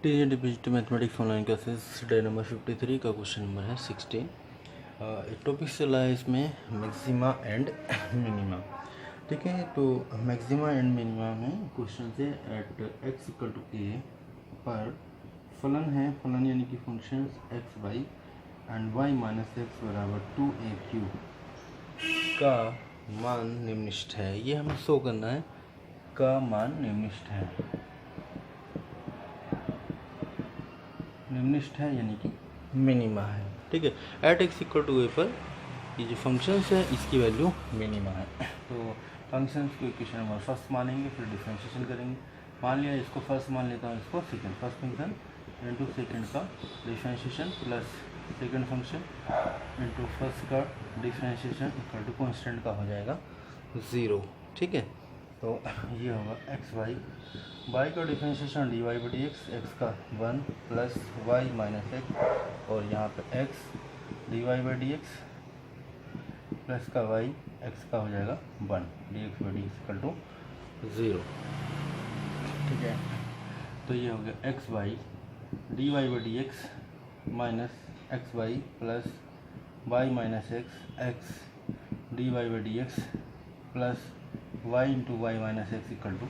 TGT mathematics online classes day number 53 का question number है 16। एक टॉपिक चला है इसमें मैक्सिमा एंड मिनिमा। ठीक है, तो मैक्सिमा एंड मिनिमा में क्वेश्चन से at x equal to a पर फलन है, फलन यानी कि function x y and y minus x बराबर 2a³ का मान निम्नलिखित है। ये हमें शो करना है, का मान निम्नलिखित है यानी कि मिनिमा है। ठीक है, eight x equal to a पर ये जो फंक्शंस है इसकी वैल्यू मिनिमा है। तो फंक्शंस को इक्वेशन नंबर फर्स्ट मानेंगे, फिर डिफरेंशिएशन करेंगे। मान लिया इसको फर्स्ट मान लेता हूँ, इसको second, first function into second का differentiation plus second function into first का डिफरेंशिएशन इक्वल टू कॉन्स्टेंट का हो जाएगा 0। ठीक है, तो ये होगा एक्स वाई, वाई का डिफरेंशिएशन डी वाई बटी एक्स, एक्स का 1 प्लस वाई माइनस एक्स, और यहाँ पे एक्स डी वाई बटी एक्स प्लस का वाई एक्स का हो जाएगा 1 डी एक्स बटी एक्स इक्वल टू 0। ठीक है, तो ये हो गया एक्स वाई डी वाई बटी x minus x y plus y minus x, x d y बटी x plus y into y minus x equal to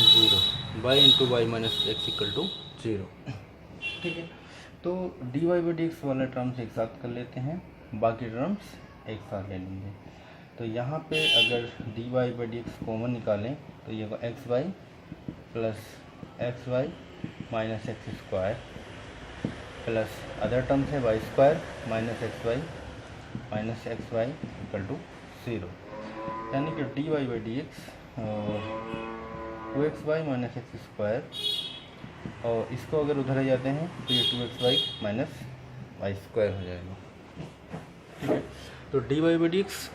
0, y into y minus x equal to 0। ठीक है, तो d y by d x वाला terms एक साथ कर लेते हैं, बाकी टर्म्स एक साथ ले लेंगे। तो यहाँ पे अगर d y by d x common निकालें तो ये होगा x y plus x y minus x square plus other terms है y square minus x y equal to 0, यानी कि d y by d x 2xy minus x square, और इसको अगर उधर जाते हैं तो ये 2xy माइनस वाई स्क्वायर हो जाएगा। ठीक है, तो d y by d x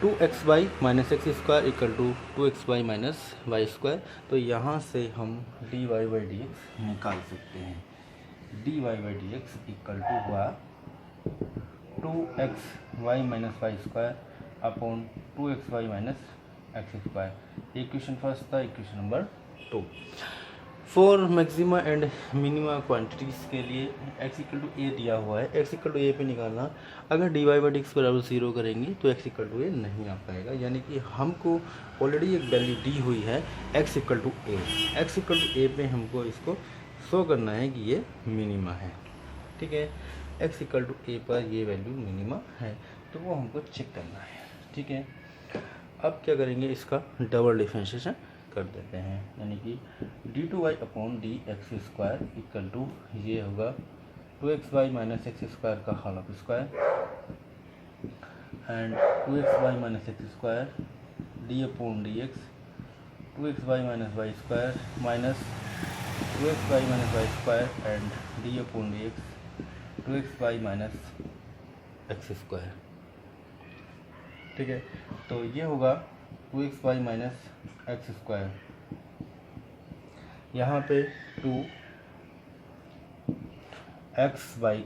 2xy minus x square equal to 2xy minus y square. तो यहाँ से हम d y by d x निकाल सकते हैं। D y by d x equal to हुआ 2xy minus y square upon 2xy minus x square. Equation first था, equation number 2। For maxima and minima quantities के लिए एक्स इक्वल टू ए दिया हुआ है, एक्स इक्वल टू ए पे निकालना। अगर d y by d x बराबर 0 करेंगे तो एक्स इक्वल टू ए नहीं आ पाएगा, यानी कि हमको ऑलरेडी एक वैल्यू दी हुई है x equal to a. X equal to a पे हमको इसको शो करना है कि ये मिनिमा है। ठीक है, एक्स इक्वल टू ए पर ये वैल्यू मिनिमा है, तो वो हमको चेक करना है। ठीक है, अब क्या करेंगे, इसका डबल डिफरेंशिएशन कर देते हैं, यानी कि d two y upon d x square equal to ये होगा 2xy माइनस एक्स स्क्वायर का whole square and 2xy minus x square d upon d x 2xy minus y square minus 2xy minus y square and d upon d x 2xy minus x square. ठीक है, तो ये होगा 2xy minus x square, यहाँ पे 2 x y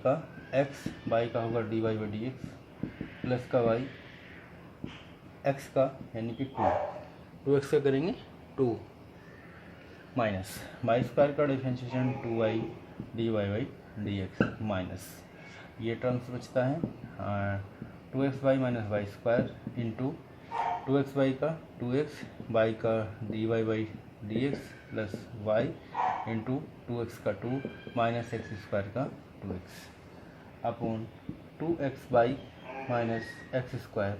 का होगा d y by d x plus का वाई एक्स का यानी कि 2 एक्स का करेंगे 2 माइनस वाई स्क्वायर का differentiation 2y d y by d x minus ये टर्म्स बचता है 2xy minus y square into 2xy का 2x, y का d y by d x plus y into 2x का 2 माइनस एक्स स्क्वायर का 2x upon 2xy minus x square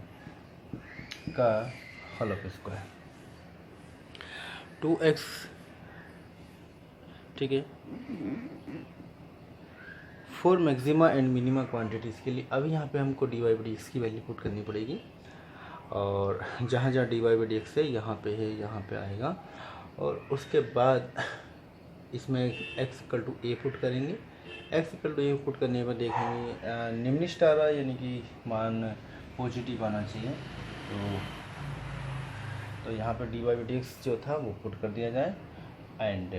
का whole square 2x। ठीक है, for maxima and minima quantities के लिए अभी यहाँ पे हमको d y by d x की वैल्यू पुट करनी पड़ेगी, और जहाँ जहाँ d y by d x है यहाँ पे है, यहाँ पे आएगा, और उसके बाद इसमें x equal to a put करेंगे। X equal to a put करने पर देखेंगे निम्नलिखित आ रहा है, यानी कि मान पॉजिटिव आना चाहिए। तो यहाँ पर d y by d x जो था वो पुट कर दिया जाए and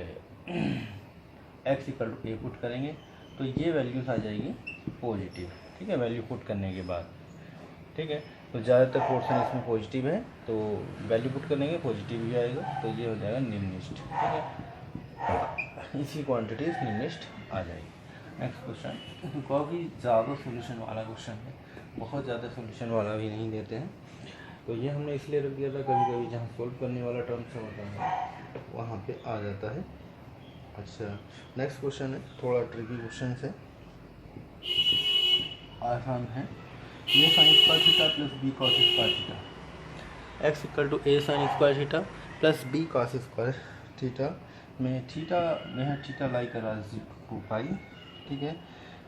x equal to a put करेंगे तो ये वैल्यूज आ जाएगी पॉजिटिव। ठीक है, वैल्यू पुट करने के बाद। ठीक है, तो ज़्यादातर पोर्शन इसमें पॉजिटिव है, तो वैल्यू पुट करने के पॉजिटिव ही आएगा, तो ये हो जाएगा निम्नलिखित। ठीक है, इसकी क्वांटिटीज निम्नलिखित आ जाएगी। नेक्स्ट क्वेश्चन, तो काफ़ी ज़्यादा सॉल्यूशन वाला क्वेश्चन है, बहुत ज़्यादा सॉल्यूशन वाला भी नहीं देते हैं, तो ये हमने इसलिए रख दिया था, कभी कभी जहाँ सॉल्व करने वाला टर्म्स होता है वहाँ पे आ जाता है। अच्छा, नेक्स्ट क्वेश्चन है, थोड़ा ट्रिकी क्वेश्चन है, आसान है। A sine square theta plus b cos square theta, x equal to a sine square theta plus b cos square theta में थीटा में थीटा लाई करा 2 ठीक है,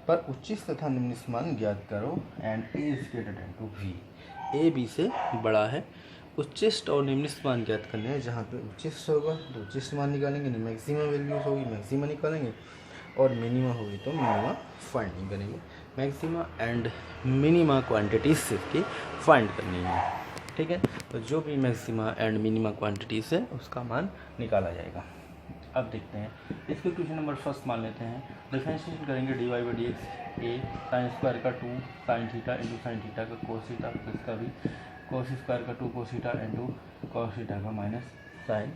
पर उच्चिष्ट तथा निम्नलिखित मान ज्ञात करो and a is greater than to b. A b से बड़ा है, उच्चिष्ट और निम्नलिखित मान ज्ञात करने हैं। जहाँ पे उच्चिष्ट होगा तो उच्चिष्ट मान निकालेंगे, मैक्सिमम वैल्यूज होगी मैक्सिमा निकालेंगे, और मिनिमा होगी तो मिनिमा फाइंडिंग करेंगे। मैक्सिमा एंड मिनिमा क्वांटिटीज की फाइंड करनी है, ठीक है। तो जो भी मैक्सिमा एंड मिनिमा क्वांटिटीज है उसका मान निकाला जाएगा। अब देखते हैं इसके क्वेश्चन नंबर फर्स्ट मान लेते हैं, डिफरेंशिएशन करेंगे d y by d x a sine square का 2 sine theta into sine theta का कोस थीटा प्लस का भी कोस स्क्वायर का 2 cos theta into cos theta का minus sine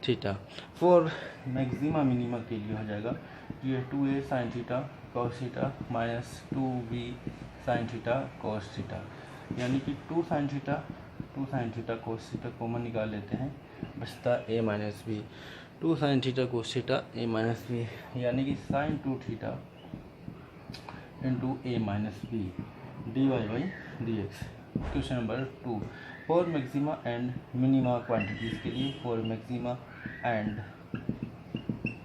theta. For maxima minima के लिए हो जाएगा ये 2a sine theta cos theta minus 2b sine theta cos theta, यानी कि 2 sine theta cos theta common निकाल लेते हैं, बचता a minus b, 2 sine theta cos theta a minus b, यानी कि sine 2 theta into a minus b d y by d x. Question number 2, for maxima and minima quantities के लिए, for maxima and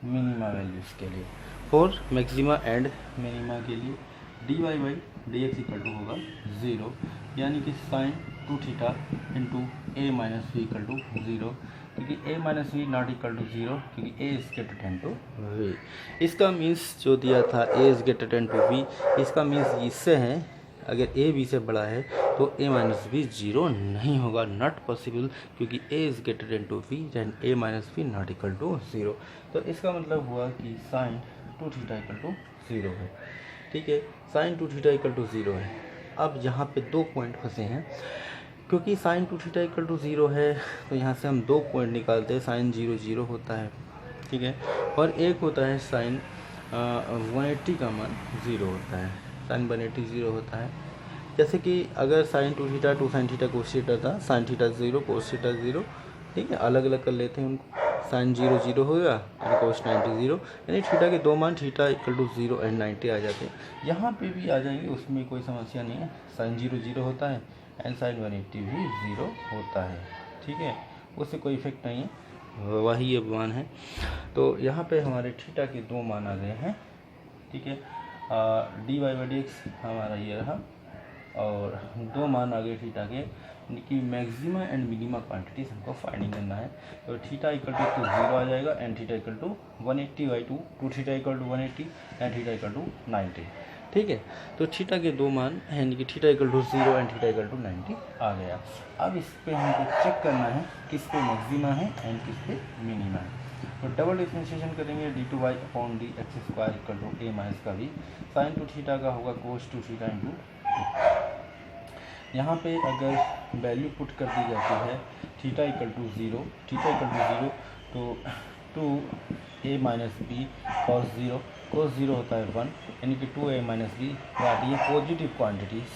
minima values के लिए, for maxima and minima के लिए d y by d x equal to होगा 0, यानी कि sine 2 theta into a minus b equal to 0, क्योंकि a minus b not equal to 0, क्योंकि a is greater than to b. इसका means जो दिया था a is greater than to b, इसका मीन्स इससे है अगर ए बी से बड़ा है तो ए माइनस बी 0 नहीं होगा, नॉट पॉसिबल, क्योंकि a is greater than to b and a minus b not equal to 0। तो इसका मतलब हुआ कि साइन 2 थीटा इक्वल टू 0 है, ठीक है, साइन 2 थीटा इक्वल टू 0 है। अब यहाँ पे 2 पॉइंट फंसे हैं, क्योंकि साइन 2 थीटा इक्वल टू 0 है तो यहाँ से हम 2 पॉइंट निकालते हैं, साइन 0 0 होता है, ठीक है, और एक होता है साइन 180 का मान 0 होता है, साइन 180 0 होता है। जैसे कि अगर sine 2 theta 2 sine theta cos theta था, साइन थीटा 0 कोस थीटा 0, ठीक है, अलग अलग कर लेते हैं उनको, साइन 0 0 होगा एंड कोस 90 0, यानी थीटा के 2 मान थीटा इक्वल टू 0 एंड 90 आ जाते हैं। यहाँ पे भी आ जाएंगे, उसमें कोई समस्या नहीं है, साइन 0 0 होता है एंड साइन 180 भी 0 होता है, ठीक है, उससे कोई इफेक्ट नहीं है, वही ये मान है। तो यहाँ पे हमारे थीटा के 2 मान आ गए हैं, ठीक है, d y by d x हमारा ये रहा, और 2 मान आ गए थीटा के, कि मैक्सिमा एंड मिनिमा क्वांटिटीज हमको फाइंडिंग करना है। तो थीटा इक्वल टू 0 आ जाएगा and theta equal to 180 by 2 theta equal to 180 and theta equal to 90, ठीक है। तो थीटा के 2 मान यानी कि theta equal to 0 and theta equal to 90 आ गया। अब इस पे हमको चेक करना है किस पे मैक्सिमा है एंड किस पे मिनिमा है। तो डबल डिफरेंशिएशन करेंगे, d two y upon d x square equal to a minus का भी, साइन 2 थीटा का होगा कोस 2 थीटा इंटू, यहाँ पे अगर वैल्यू पुट कर दी जाती है theta equal to 0, theta equal to 0, तो 2 a minus b cos 0, cos 0 होता है 1, यानी कि 2a माइनस बी दैट ये पॉजिटिव क्वांटिटीज़,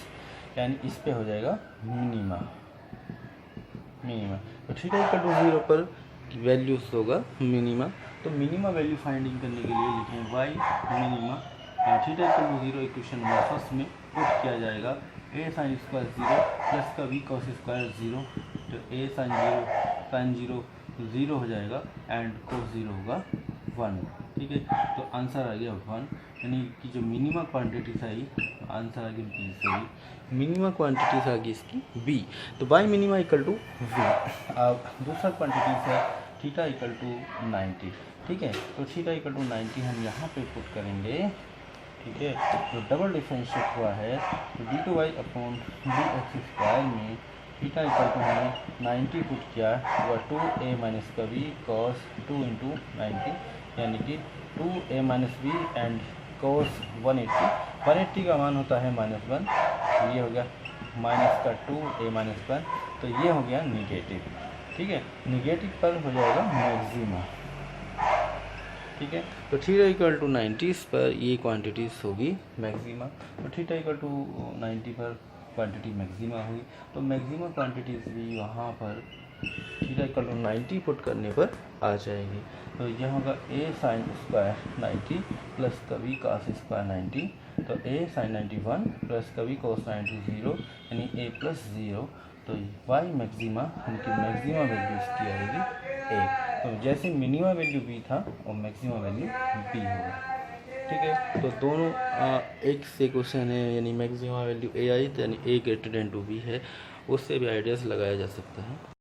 यानी इस पे हो जाएगा मिनिमा। तो थीटा इक्वल टू 0 पर वैल्यूज होगा मिनिमा। तो मिनिमा वैल्यू फाइंडिंग करने के लिए लिखें y minima, theta equal to 0 equation number first में पुट किया जाएगा, ए साइन स्क्वायर 0 प्लस का बी कॉस स्क्वायर 0, तो ए साइन 0 0 हो जाएगा एंड कोस 0 होगा 1, ठीक है। तो आंसर आ गया 1, यानी कि जो मिनिमा क्वांटिटीज आई, आंसर आ गया बी सही, मिनिमा क्वांटिटीज आ गई इसकी बी। तो y minima equal to b. अब दूसरा क्वांटिटीज है थीटा इक्वल टू 90, ठीक है। तो थीटा इक्वल टू 90 हम यहाँ पे पुट करेंगे, ठीक है। तो डबल डिफरेंशिएट हुआ है, तो d two y upon d x square में थीटा इक्वल टू हमने 90 पुट किया, हुआ 2a माइनस का बी कॉस 2 इंटू 90, यानी कि 2a minus B and cos 180 का मान होता है -1, ये हो गया माइनस का 2a माइनस 1, तो ये हो गया निगेटिव, ठीक है। निगेटिव पर हो जाएगा मैक्सिमा, ठीक है। तो थीटा इक्वल टू 90 इस पर ये क्वांटिटीज होगी मैक्सिमा, तो थीटा इक्वल टू 90 पर क्वांटिटी मैक्सिमा हुई, तो मैक्सिमा क्वांटिटीज भी वहाँ पर थीटा इक्वल टू 90 पुट करने पर आ जाएगी। तो यह होगा ए साइन स्क्वायर 90 प्लस कभी कास स्क्वायर 90, तो ए साइन 91 प्लस कभी कोस 90 0, यानी ए प्लस 0। तो वाई मैक्सिमा उनकी मैक्सिमा वैल्यू इसकी आएगी ए। तो जैसे मिनिमा वैल्यू बी था और मैक्सिमा वैल्यू बी होगा, ठीक है। तो दोनों एक से क्वेश्चन है, यानी मैक्सिमा वैल्यू ए आई, तो यानी ए ग्रेटर देन टू बी है, उससे भी आइडियाज़ लगाया जा सकता है।